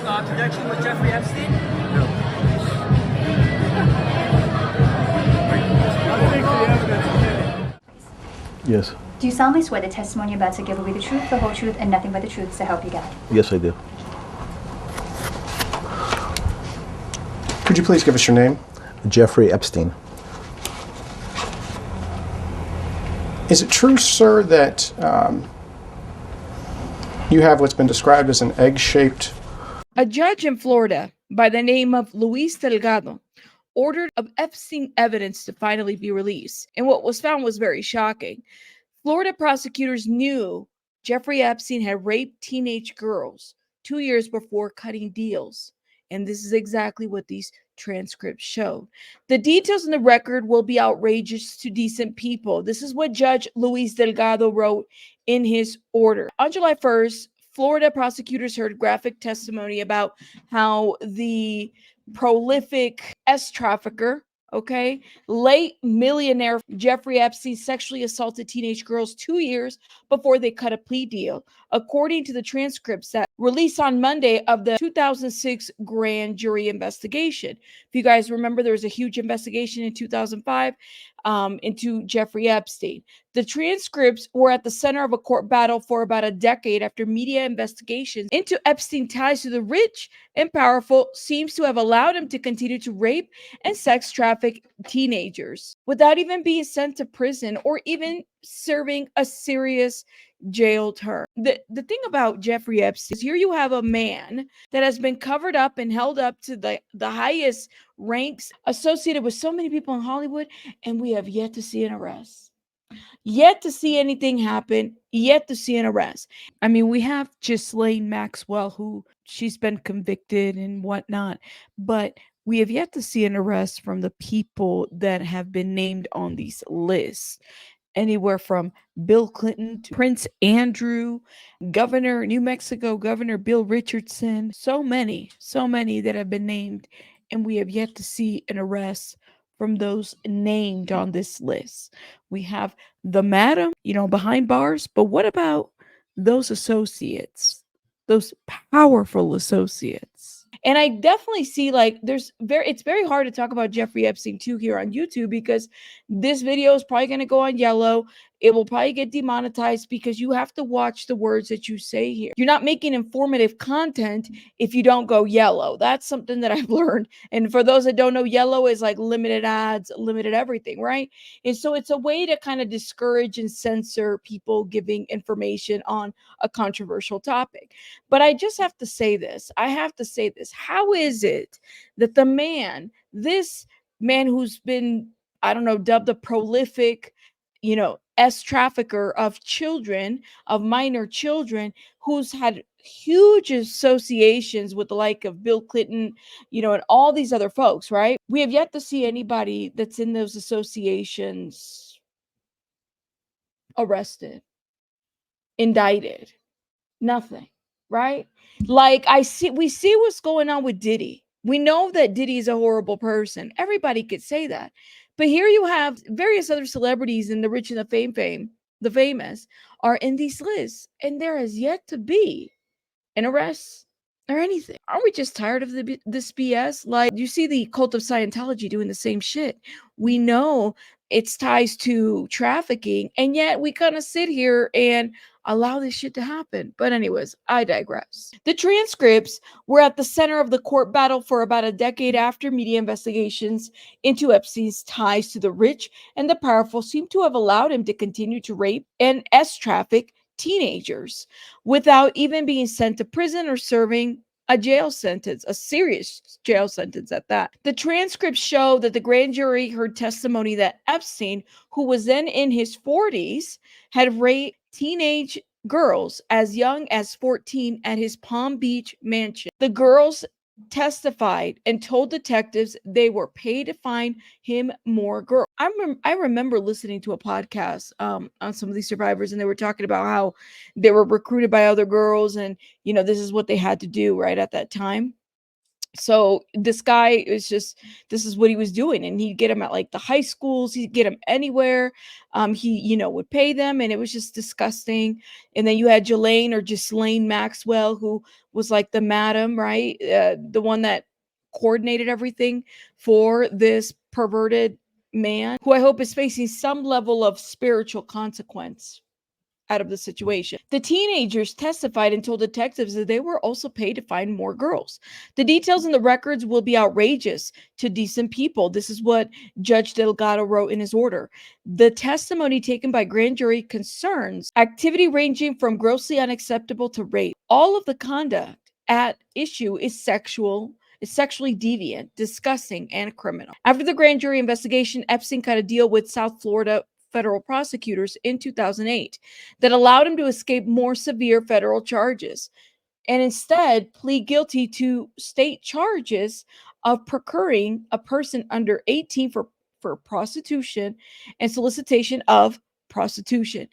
connection with Jeffrey Epstein? Yes. Do you solemnly swear the testimony you're about to give will be the truth, the whole truth, and nothing but the truth, so help you God? Yes, I do. Could you please give us your name? Jeffrey Epstein. Is it true, sir, that you have what's been described as an egg-shaped... A judge in Florida by the name of Luis Delgado ordered of Epstein evidence to finally be released. And what was found was very shocking. Florida prosecutors knew Jeffrey Epstein had raped teenage girls 2 years before cutting deals. And this is exactly what these transcripts showed. The details in the record will be outrageous to decent people. This is what Judge Luis Delgado wrote in his order. On July 1st, Florida prosecutors heard graphic testimony about how the prolific trafficker, late millionaire Jeffrey Epstein sexually assaulted teenage girls 2 years before they cut a plea deal, according to the transcripts that released on Monday of the 2006 grand jury investigation. If you guys remember, there was a huge investigation in 2005 into Jeffrey Epstein. The transcripts were at the center of a court battle for about a decade after media investigations into Epstein ties to the rich and powerful seems to have allowed him to continue to rape and sex traffic teenagers without even being sent to prison or even serving a serious jail term. The thing about Jeffrey Epstein is here you have a man that has been covered up and held up to the highest ranks associated with so many people in Hollywood, and we have yet to see an arrest. Yet to see anything happen, yet to see an arrest. I mean, we have Ghislaine Maxwell, who she's been convicted and whatnot, but we have yet to see an arrest from the people that have been named on these lists. Anywhere from Bill Clinton to Prince Andrew, Governor, New Mexico Governor Bill Richardson, so many that have been named, and we have yet to see an arrest from those named on this list. We have the madam, behind bars, but what about those associates, those powerful associates? And I definitely see it's very hard to talk about Jeffrey Epstein too here on YouTube because this video is probably going to go on yellow. It will probably get demonetized because you have to watch the words that you say here. You're not making informative content if you don't go yellow. That's something that I've learned. And for those that don't know, yellow is like limited ads, limited everything, right? And so it's a way to kind of discourage and censor people giving information on a controversial topic. But I just have to say this. How is it that this man who's been, dubbed a prolific, trafficker of children, of minor children, who's had huge associations with the like of Bill Clinton, and all these other folks, right? We have yet to see anybody that's in those associations arrested, indicted, nothing, right? We see what's going on with Diddy. We know that Diddy is a horrible person. Everybody could say that. But here you have various other celebrities and the rich and the famous are in these lists. And there has yet to be an arrest or anything. Aren't we just tired of this BS? Like, you see the cult of Scientology doing the same shit. We know it's ties to trafficking, and yet we kind of sit here and allow this shit to happen. But anyways, I digress. The transcripts were at the center of the court battle for about a decade after media investigations into Epstein's ties to the rich and the powerful seem to have allowed him to continue to rape and traffic teenagers without even being sent to prison or serving a jail sentence, a serious jail sentence at that. The transcripts show that the grand jury heard testimony that Epstein, who was then in his 40s, had raped teenage girls as young as 14 at his Palm Beach mansion. The girls testified and told detectives they were paid to find him more girls. I remember listening to a podcast on some of these survivors, and they were talking about how they were recruited by other girls, and this is what they had to do right at that time. So this guy is just, this is what he was doing, and he'd get him at like the high schools, he'd get him anywhere. He, would pay them, and it was just disgusting. And then you had Ghislaine Maxwell, who was like the madam, right? The one that coordinated everything for this perverted man, who I hope is facing some level of spiritual consequence out of the situation. The teenagers testified and told detectives that they were also paid to find more girls. The details in the records will be outrageous to decent people. This is what Judge Delgado wrote in his order. The testimony taken by grand jury concerns activity ranging from grossly unacceptable to rape. All of the conduct at issue is sexually deviant, disgusting, and criminal. After the grand jury investigation, Epstein cut a deal with South Florida federal prosecutors in 2008 that allowed him to escape more severe federal charges and instead plead guilty to state charges of procuring a person under 18 for prostitution and solicitation of prostitution.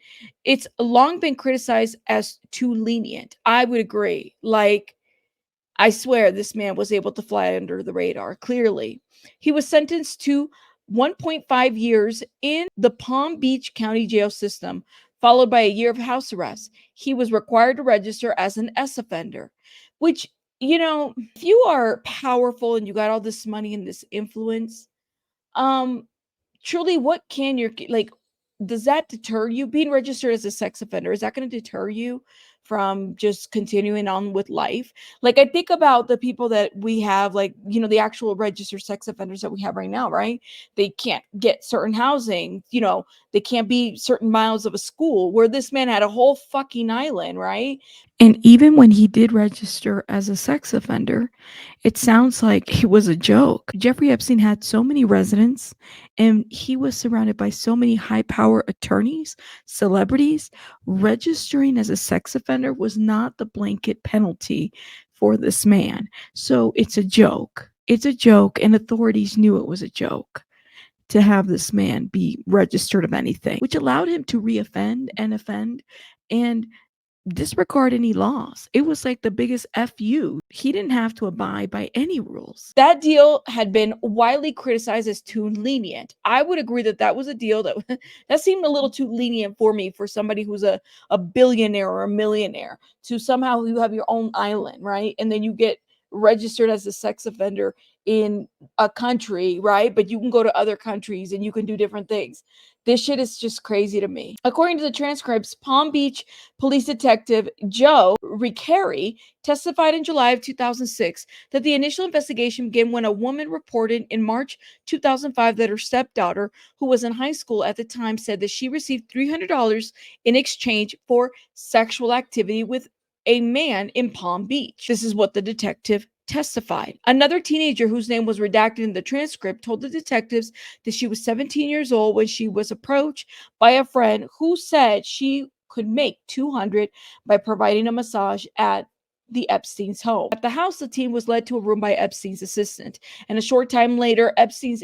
It's long been criticized as too lenient. I would agree. Like, I swear this man was able to fly under the radar. Clearly, he was sentenced to 1.5 years in the Palm Beach County jail system, followed by a year of house arrest. He was required to register as an S offender, which, if you are powerful and you got all this money and this influence, truly, what can your, like, does that deter you being registered as a sex offender? Is that going to deter you from just continuing on with life? Like, I think about the people that we have, like, the actual registered sex offenders that we have right now, right? They can't get certain housing, they can't be certain miles of a school, where this man had a whole fucking island, right? And even when he did register as a sex offender, it sounds like it was a joke. Jeffrey Epstein had so many residents, and he was surrounded by so many high power attorneys, celebrities. Registering as a sex offender was not the blanket penalty for this man. So it's a joke. It's a joke, and authorities knew it was a joke to have this man be registered of anything, which allowed him to reoffend and offend and disregard any laws. It was like the biggest FU. He didn't have to abide by any rules. That deal had been widely criticized as too lenient. I would agree that that was a deal that that seemed a little too lenient for me, for somebody who's a billionaire or a millionaire, to somehow you have your own island, right? And then you get registered as a sex offender in a country, right? But you can go to other countries and you can do different things. This shit is just crazy to me. According to the transcripts, Palm Beach Police Detective Joe Ricari testified in July of 2006 that the initial investigation began when a woman reported in March 2005 that her stepdaughter, who was in high school at the time, said that she received $300 in exchange for sexual activity with a man in Palm Beach. This is what the detective testified. Another teenager, whose name was redacted in the transcript, told the detectives that she was 17 years old when she was approached by a friend who said she could make $200 by providing a massage at the Epstein's home. At the house, the teen was led to a room by Epstein's assistant, and a short time later, Epstein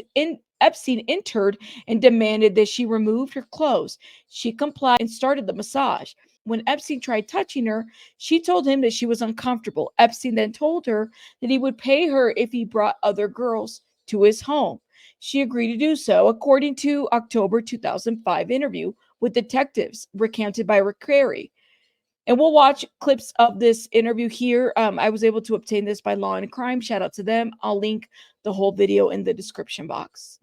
entered and demanded that she removed her clothes. She complied and started the massage. When Epstein tried touching her, she told him that she was uncomfortable. Epstein then told her that he would pay her if he brought other girls to his home. She agreed to do so, according to October 2005 interview with detectives recounted by Ricari. And we'll watch clips of this interview here. I was able to obtain this by Law and Crime. Shout out to them. I'll link the whole video in the description box.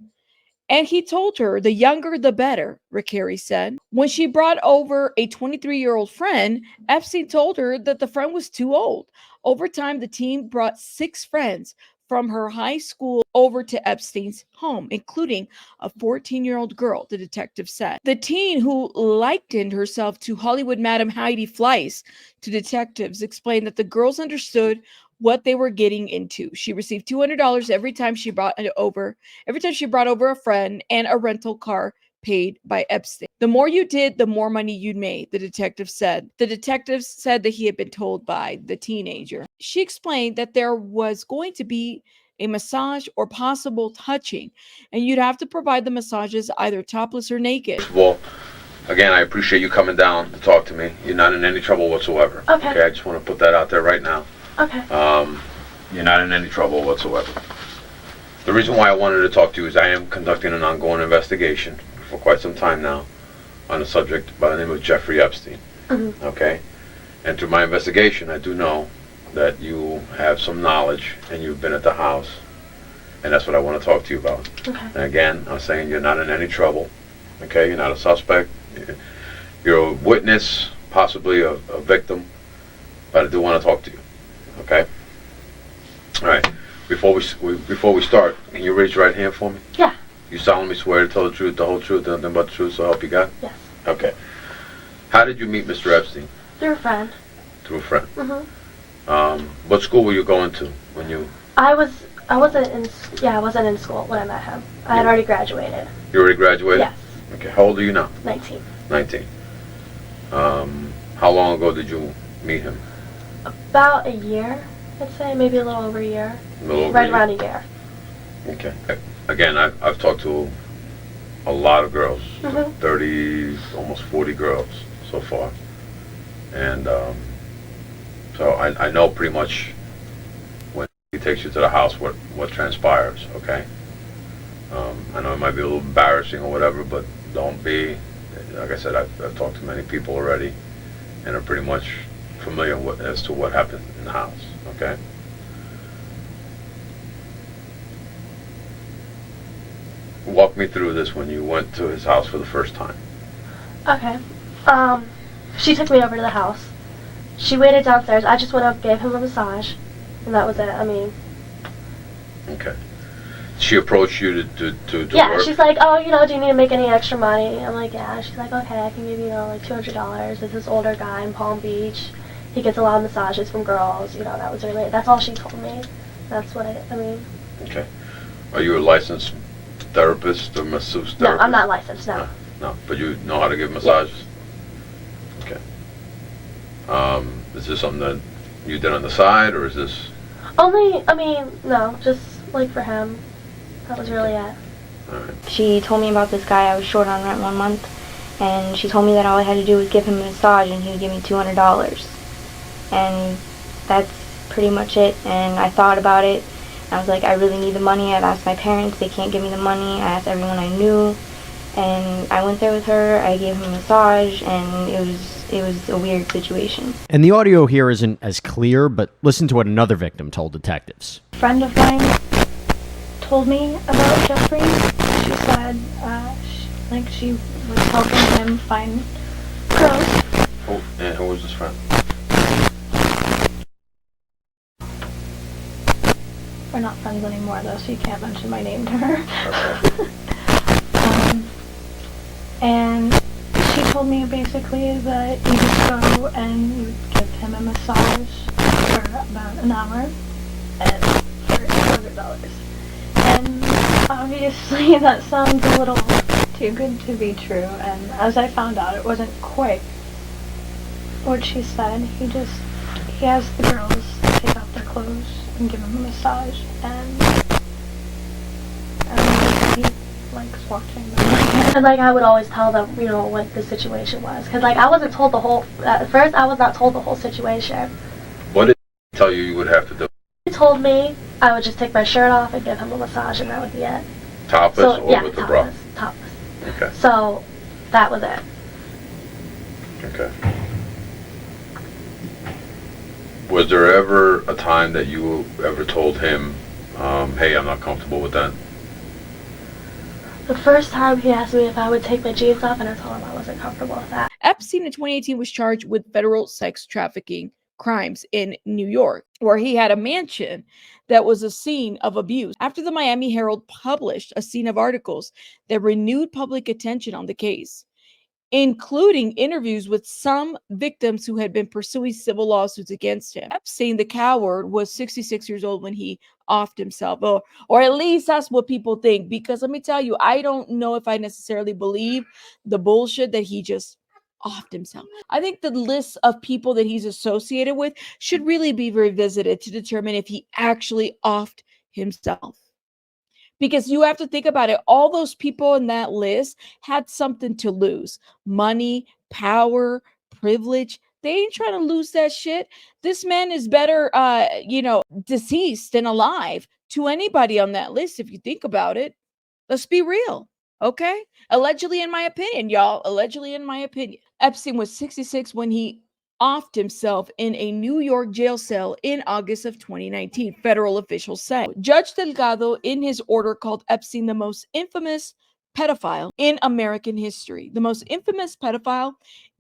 And he told her the younger the better, Ricari said. When she brought over a 23-year-old friend, Epstein told her that the friend was too old. Over time, the team brought 6 friends from her high school over to Epstein's home, including a 14-year-old girl, the detective said. The teen, who likened herself to Hollywood Madam Heidi Fleiss to detectives, explained that the girls understood what they were getting into. She received $200 every time she brought over a friend, and a rental car paid by Epstein. The more you did, the more money you'd made, the detective said. The detective said that he had been told by the teenager. She explained that there was going to be a massage or possible touching, and you'd have to provide the massages either topless or naked. First of all, again, I appreciate you coming down to talk to me. You're not in any trouble whatsoever. Okay. I just want to put that out there right now. Okay. you're not in any trouble whatsoever. The reason why I wanted to talk to you is I am conducting an ongoing investigation for quite some time now on a subject by the name of Jeffrey Epstein. Okay? And through my investigation, I do know that you have some knowledge and you've been at the house, and that's what I want to talk to you about. Okay. And again, I'm saying you're not in any trouble. Okay? You're not a suspect. You're a witness, possibly a victim, but I do want to talk to you. Okay? All right. Before we start, can you raise your right hand for me? Yeah. You solemnly swear to tell the truth, the whole truth, and nothing but the truth, so help you God? Yes. Okay. How did you meet Mr. Epstein? Through a friend. Through a friend. Mm-hmm. What school were you going to when you... I wasn't in school when I met him. I had already graduated. You already graduated? Yes. Okay. How old are you now? 19. 19. How long ago did you meet him? About a year, I'd say, maybe a little over a year. A little over Right a around a year. Okay. Again, I've talked to a lot of girls, 30, almost 40 girls so far. And so I know pretty much when he takes you to the house what transpires, okay? I know it might be a little embarrassing or whatever, but don't be. Like I said, I've talked to many people already and are pretty much familiar as to what happened in the house, okay? Walk me through this when you went to his house for the first time. Okay. She took me over to the house. She waited downstairs. I just went up, gave him a massage, and that was it. I mean... Okay. She approached you to Yeah, work? she's like, oh, do you need to make any extra money? I'm like, yeah. She's like, okay, I can give you, like $200. It's this older guy in Palm Beach. He gets a lot of massages from girls. That was really... That's all she told me. That's what I mean... Okay. Are you a licensed therapist or masseuse therapist? No, I'm not licensed, no. No, but you know how to give massages? Okay. Is this something that you did on the side, or is this... No, just, like, for him. That was really it. All right. She told me about this guy I was short on rent 1 month, and she told me that all I had to do was give him a massage and he would give me $200. And that's pretty much it. And I thought about it. I was like, I really need the money. I've asked my parents, they can't give me the money. I asked everyone I knew, and I went there with her. I gave him a massage, and it was a weird situation. And the audio here isn't as clear, but listen to what another victim told detectives. A friend of mine told me about Jeffrey. She said she was helping him find girls. Who was this friend? We're not friends anymore, though, so you can't mention my name to her. Okay. And she told me basically that you just go and you give him a massage for about an hour and for $200. And obviously that sounds a little too good to be true, and as I found out, it wasn't quite what she said. He has the girls take off their clothes and give him a massage, and he likes watching them. And, I would always tell them, what the situation was. Because, I wasn't told at first, I was not told the whole situation. What did he tell you you would have to do? He told me I would just take my shirt off and give him a massage, and that would be it. Topless or with the bra? Topless. Okay. So, that was it. Okay. Was there ever a time that you ever told him, hey, I'm not comfortable with that? The first time he asked me if I would take my jeans off, and I told him I wasn't comfortable with that. Epstein in 2018 was charged with federal sex trafficking crimes in New York, where he had a mansion that was a scene of abuse. After the Miami Herald published a scene of articles that renewed public attention on the case, including interviews with some victims who had been pursuing civil lawsuits against him. Epstein, the coward, was 66 years old when he offed himself, or at least that's what people think, because let me tell you, I don't know if I necessarily believe the bullshit that he just offed himself. I think the list of people that he's associated with should really be revisited to determine if he actually offed himself. Because you have to think about it. All those people in that list had something to lose. Money, power, privilege, They ain't trying to lose that shit. This man is better, deceased than alive to anybody on that list, if you think about it. Let's be real. Okay? Allegedly, in my opinion, y'all. Allegedly, in my opinion. Epstein was 66 when he offed himself in a New York jail cell in August of 2019, federal officials say. Judge Delgado, in his order, called Epstein the most infamous pedophile in American history. The most infamous pedophile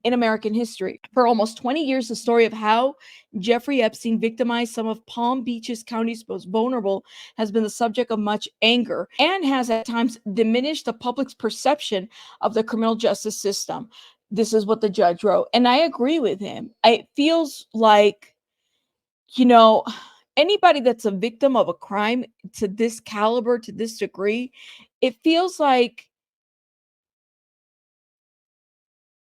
in American history. For almost 20 years, the story of how Jeffrey Epstein victimized some of Palm Beach's county's most vulnerable has been the subject of much anger and has at times diminished the public's perception of the criminal justice system. This is what the judge wrote. And I agree with him. It feels like, anybody that's a victim of a crime to this caliber, to this degree, it feels like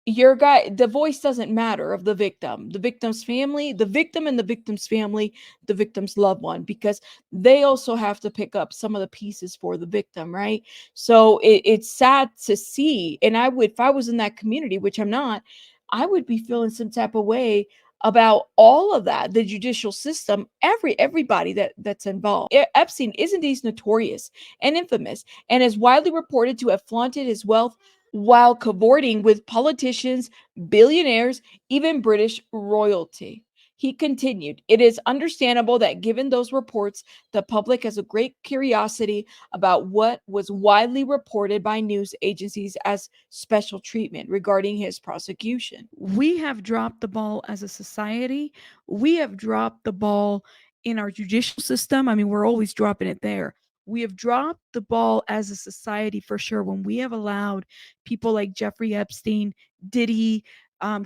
the voice doesn't matter of the victim's family, the victim and the victim's family, the victim's loved one, because they also have to pick up some of the pieces for the victim, right? So it's sad to see. And if I was in that community, which I'm not, I would be feeling some type of way about all of that, the judicial system, everybody that's involved. Epstein isn't he notorious and infamous and is widely reported to have flaunted his wealth while cavorting with politicians, billionaires, even British royalty. He continued, "It is understandable that given those reports, the public has a great curiosity about what was widely reported by news agencies as special treatment regarding his prosecution." We have dropped the ball as a society. We have dropped the ball in our judicial system. I mean, we're always dropping it there. We have dropped the ball as a society for sure when we have allowed people like Jeffrey Epstein, Diddy,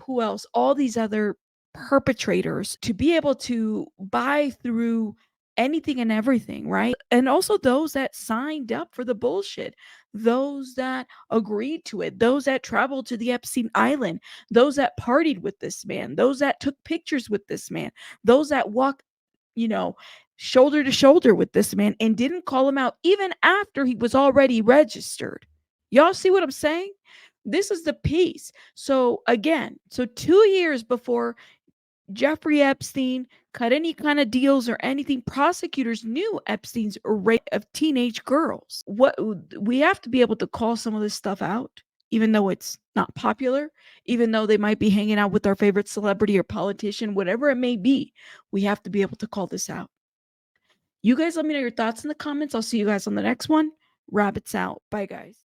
who else? All these other perpetrators to be able to buy through anything and everything, right? And also those that signed up for the bullshit, those that agreed to it, those that traveled to the Epstein Island, those that partied with this man, those that took pictures with this man, those that walked, shoulder to shoulder with this man and didn't call him out even after he was already registered. Y'all see what I'm saying? This is the piece. So again, 2 years before Jeffrey Epstein cut any kind of deals or anything, prosecutors knew Epstein's rape of teenage girls. What we have to be able to call some of this stuff out, even though it's not popular, even though they might be hanging out with our favorite celebrity or politician, whatever it may be, we have to be able to call this out. You guys let me know your thoughts in the comments. I'll see you guys on the next one. Rabbits out. Bye, guys.